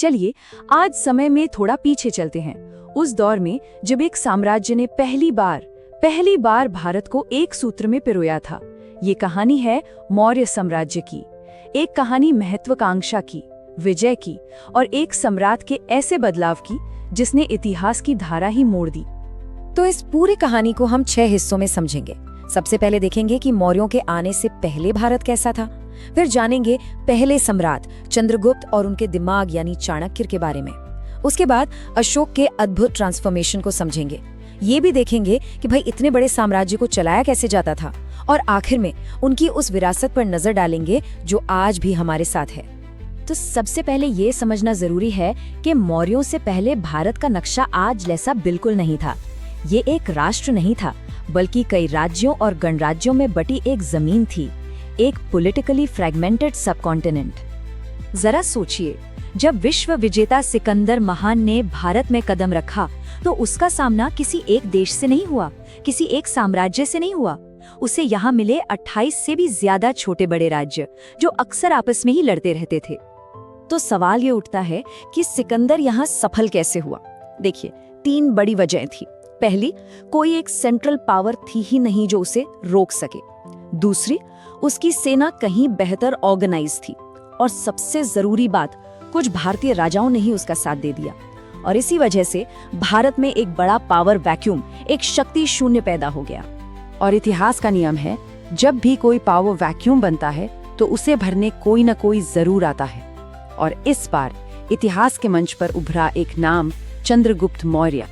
चलिए आज समय में थोड़ा पीछे चलते हैं, उस दौर में जब एक साम्राज्य ने पहली बार भारत को एक सूत्र में पिरोया था। ये कहानी है मौर्य साम्राज्य की, एक कहानी महत्वाकांक्षा की, विजय की और एक सम्राट के ऐसे बदलाव की जिसने इतिहास की धारा ही मोड़ दी। तो इस पूरी कहानी को हम 6 हिस्सों में समझेंगे। सबसे पहले देखेंगे कि मौर्यों के आने से पहले भारत कैसा था। फिर जानेंगे पहले सम्राट चंद्रगुप्त और उनके दिमाग यानी चाणक्य के बारे में। उसके बाद अशोक के अद्भुत ट्रांसफॉर्मेशन को समझेंगे। ये भी देखेंगे कि भाई इतने बड़े साम्राज्य को चलाया कैसे जाता था। और आखिर में उनकी उस विरासत पर नजर डालेंगे जो आज भी हमारे साथ है। तो सबसे पहले ये समझना जरूरी है कि मौर्यों से पहले भारत का नक्शा आज जैसा बिल्कुल नहीं था। ये एक राष्ट्र नहीं था, बल्कि कई राज्यों और गणराज्यों में बटी एक जमीन थी, एक पॉलिटिकली फ्रैगमेंटेड सबकॉन्टिनेंट। जरा सोचिए, जब विश्व विजेता सिकंदर महान ने भारत में कदम रखा तो उसका सामना किसी एक देश से नहीं हुआ, किसी एक साम्राज्य से नहीं हुआ। उसे यहाँ मिले 28 से भी ज्यादा छोटे बड़े राज्य जो अक्सर आपस में ही लड़ते रहते थे। तो सवाल ये उठता है कि सिकंदर यहाँ सफल कैसे हुआ। देखिए, 3 बड़ी वजहें थी। पहली, कोई एक सेंट्रल पावर थी ही नहीं जो उसे रोक सके। दूसरी, उसकी सेना कहीं बेहतर ऑर्गेनाइज थी। और सबसे जरूरी बात, कुछ भारतीय राजाओं ने ही उसका साथ दे दिया। और इसी वजह से भारत में एक बड़ा पावर वैक्यूम, एक शक्ति शून्य पैदा हो गया। और इतिहास का नियम है, जब भी कोई पावर वैक्यूम बनता है तो उसे भरने कोई न कोई जरूर आता है। और इस बार इतिहास के मंच पर उभरा एक नाम, चंद्रगुप्त मौर्य।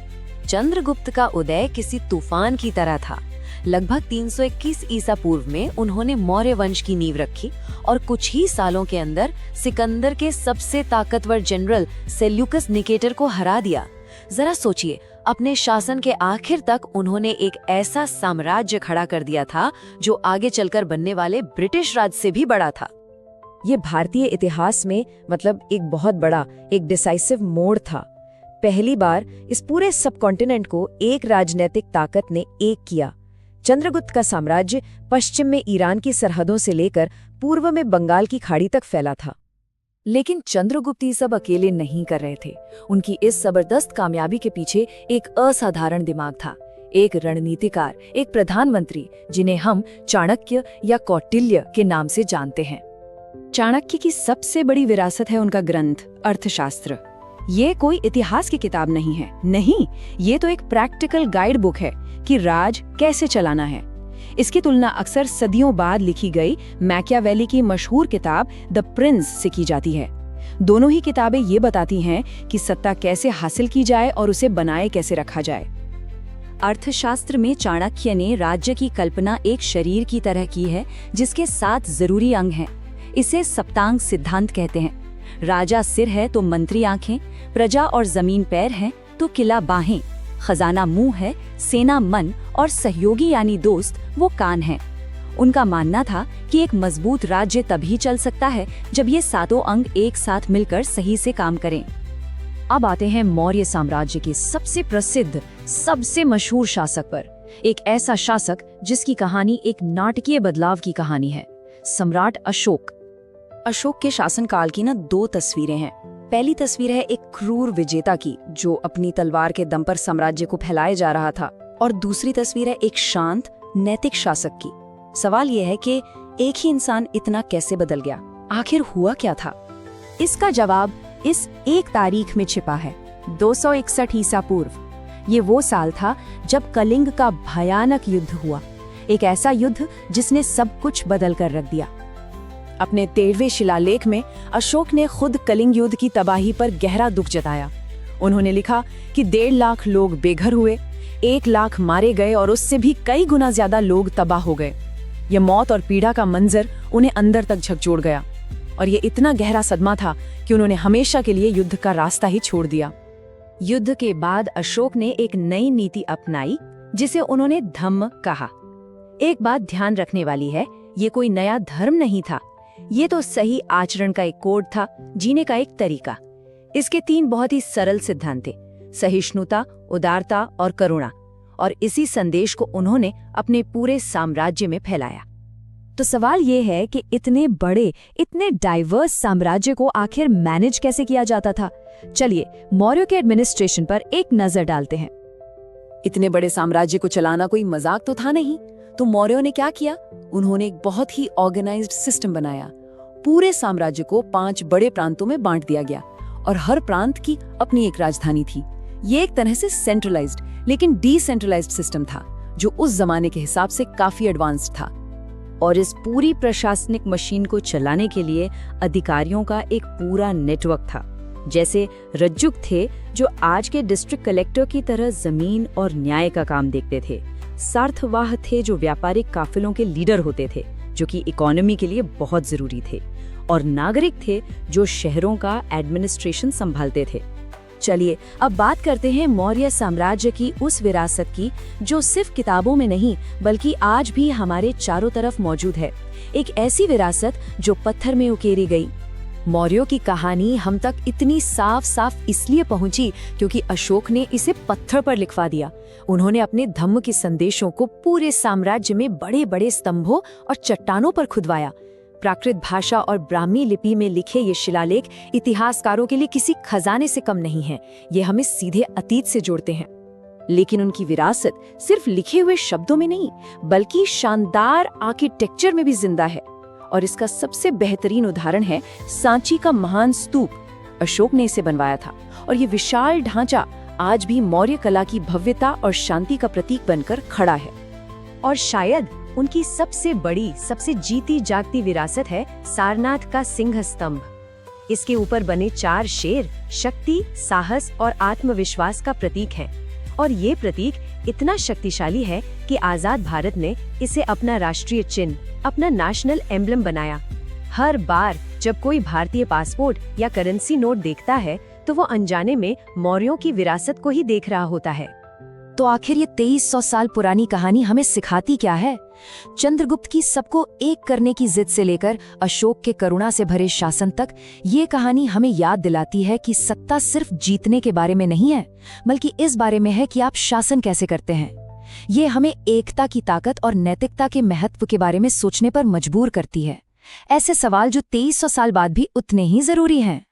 चंद्रगुप्त का उदय किसी तूफान की तरह था। लगभग 321 ईसा पूर्व में उन्होंने मौर्य वंश की नींव रखी और कुछ ही सालों के अंदर सिकंदर के सबसे ताकतवर जनरल सेल्यूकस निकेटर को हरा दिया। जरा सोचिए, अपने शासन के आखिर तक उन्होंने एक ऐसा साम्राज्य खड़ा कर दिया था जो आगे चलकर बनने वाले ब्रिटिश राज से भी बड़ा था। ये भारतीय इतिहास में एक बहुत बड़ा, एक डिसाइसिव मोड़ था। पहली बार इस पूरे सबकॉन्टिनेंट को एक राजनीतिक ताकत ने एक किया। चंद्रगुप्त का साम्राज्य पश्चिम में ईरान की सरहदों से लेकर पूर्व में बंगाल की खाड़ी तक फैला था। लेकिन चंद्रगुप्त ये सब अकेले नहीं कर रहे थे। उनकी इस जबरदस्त कामयाबी के पीछे एक असाधारण दिमाग था, एक रणनीतिकार, एक प्रधानमंत्री जिन्हें हम चाणक्य या कौटिल्य के नाम से जानते हैं। चाणक्य की सबसे बड़ी विरासत है उनका ग्रंथ अर्थशास्त्र। ये कोई इतिहास की किताब नहीं है, नहीं, ये तो एक प्रैक्टिकल गाइड बुक है कि राज कैसे चलाना है। इसकी तुलना अक्सर सदियों बाद लिखी गई मैकियावेली की मशहूर किताब द प्रिंस से की जाती है। दोनों ही किताबें ये बताती हैं कि सत्ता कैसे हासिल की जाए और उसे बनाए कैसे रखा जाए। अर्थशास्त्र में चाणक्य ने राज्य की कल्पना एक शरीर की तरह की है जिसके 7 जरूरी अंग हैं। इसे सप्तांग सिद्धांत कहते हैं। राजा सिर है तो मंत्री आंखें, प्रजा और जमीन पैर हैं तो किला बाहें, खजाना मुंह है, सेना मन और सहयोगी यानी दोस्त वो कान हैं। उनका मानना था कि एक मजबूत राज्य तभी चल सकता है जब ये 7 अंग एक साथ मिलकर सही से काम करें। अब आते हैं मौर्य साम्राज्य के सबसे प्रसिद्ध, सबसे मशहूर शासक पर। एक ऐसा शासक जिसकी कहानी एक नाटकीय बदलाव की कहानी है, सम्राट अशोक। अशोक के शासनकाल की 2 तस्वीरें हैं। पहली तस्वीर है एक क्रूर विजेता की जो अपनी तलवार के दम पर साम्राज्य को फैलाए जा रहा था, और दूसरी तस्वीर है एक शांत, नैतिक शासक की। सवाल यह है कि एक ही इंसान इतना कैसे बदल गया, आखिर हुआ क्या था? इसका जवाब इस एक तारीख में छिपा है, 261 ईसा पूर्व। ये वो साल था जब कलिंग का भयानक युद्ध हुआ, एक ऐसा युद्ध जिसने सब कुछ बदल कर रख दिया। अपने 13वें शिलालेख में अशोक ने खुद कलिंग युद्ध की तबाही पर गहरा दुख जताया। उन्होंने लिखा कि 1.5 लाख लोग बेघर हुए, 1 लाख मारे गए और उससे भी कई गुना ज्यादा लोग तबाह हो गए। यह मौत और पीड़ा का मंजर उन्हें अंदर तक झकझोर गया, और ये इतना गहरा सदमा था कि उन्होंने हमेशा के लिए युद्ध का रास्ता ही छोड़ दिया। युद्ध के बाद अशोक ने एक नई नीति अपनाई जिसे उन्होंने धम्म कहा। एक बात ध्यान रखने वाली है, ये कोई नया धर्म नहीं था, ये तो सही आचरण का एक कोड था, जीने का एक तरीका। इसके 3 बहुत ही सरल सिद्धांत थे, सहिष्णुता, उदारता और करुणा। और इसी संदेश को उन्होंने अपने पूरे साम्राज्य में फैलाया। तो सवाल ये है कि इतने बड़े, इतने डाइवर्स साम्राज्य को आखिर मैनेज कैसे किया जाता था। चलिए मौर्य के एडमिनिस्ट्रेशन पर एक नजर डालते हैं। इतने बड़े साम्राज्य को चलाना कोई मजाक तो था नहीं। तो मौर्यों ने क्या किया? उन्होंने एक बहुत ही ऑर्गेनाइज्ड सिस्टम बनाया। पूरे साम्राज्य को 5 बड़े प्रांतों में बांट दिया गया और हर प्रांत की अपनी एक राजधानी थी। ये एक तरह से सेंट्रलाइज्ड लेकिन डिसेंट्रलाइज्ड सिस्टम था, जो उस जमाने के हिसाब से काफी एडवांस्ड था। और इस पूरी प्रशासनिक मशीन को चलाने के लिए अधिकारियों का एक पूरा नेटवर्क था। जैसे रज्जुक थे, जो आज के डिस्ट्रिक्ट कलेक्टर की तरह जमीन और न्याय का काम देखते थे। सार्थवाह थे, जो व्यापारिक काफिलों के लीडर होते थे, जो कि इकोनॉमी के लिए बहुत जरूरी थे। और नागरिक थे, जो शहरों का एडमिनिस्ट्रेशन संभालते थे। चलिए अब बात करते हैं मौर्य साम्राज्य की उस विरासत की जो सिर्फ किताबों में नहीं बल्कि आज भी हमारे चारों तरफ मौजूद है। एक ऐसी विरासत जो पत्थर में उकेरी गई। मौर्यों की कहानी हम तक इतनी साफ साफ इसलिए पहुंची क्योंकि अशोक ने इसे पत्थर पर लिखवा दिया। उन्होंने अपने धम्म के संदेशों को पूरे साम्राज्य में बड़े बड़े स्तंभों और चट्टानों पर खुदवाया। प्राकृत भाषा और ब्राह्मी लिपि में लिखे ये शिलालेख इतिहासकारों के लिए किसी खजाने से कम नहीं हैं। ये हमें सीधे अतीत से जोड़ते हैं। लेकिन उनकी विरासत सिर्फ लिखे हुए शब्दों में नहीं बल्कि शानदार आर्किटेक्चर में भी जिंदा है। और इसका सबसे बेहतरीन उदाहरण है सांची का महान स्तूप। अशोक ने इसे बनवाया था और ये विशाल ढांचा आज भी मौर्य कला की भव्यता और शांति का प्रतीक बनकर खड़ा है। और शायद उनकी सबसे बड़ी, सबसे जीती जागती विरासत है सारनाथ का सिंह स्तंभ। इसके ऊपर बने 4 शेर शक्ति, साहस और आत्मविश्वास का प्रतीक है। और ये प्रतीक इतना शक्तिशाली है कि आजाद भारत ने इसे अपना राष्ट्रीय चिन्ह, अपना नेशनल एम्ब्लम बनाया। हर बार जब कोई भारतीय पासपोर्ट या करेंसी नोट देखता है तो वो अनजाने में मौर्यों की विरासत को ही देख रहा होता है। तो आखिर ये 2300 साल पुरानी कहानी हमें सिखाती क्या है? चंद्रगुप्त की सबको एक करने की जिद से लेकर अशोक के करुणा से भरे शासन तक, ये कहानी हमें याद दिलाती है कि सत्ता सिर्फ जीतने के बारे में नहीं है, बल्कि इस बारे में है कि आप शासन कैसे करते हैं। ये हमें एकता की ताकत और नैतिकता के महत्व के बारे में सोचने पर मजबूर करती है। ऐसे सवाल जो 2300 साल बाद भी उतने ही जरूरी हैं।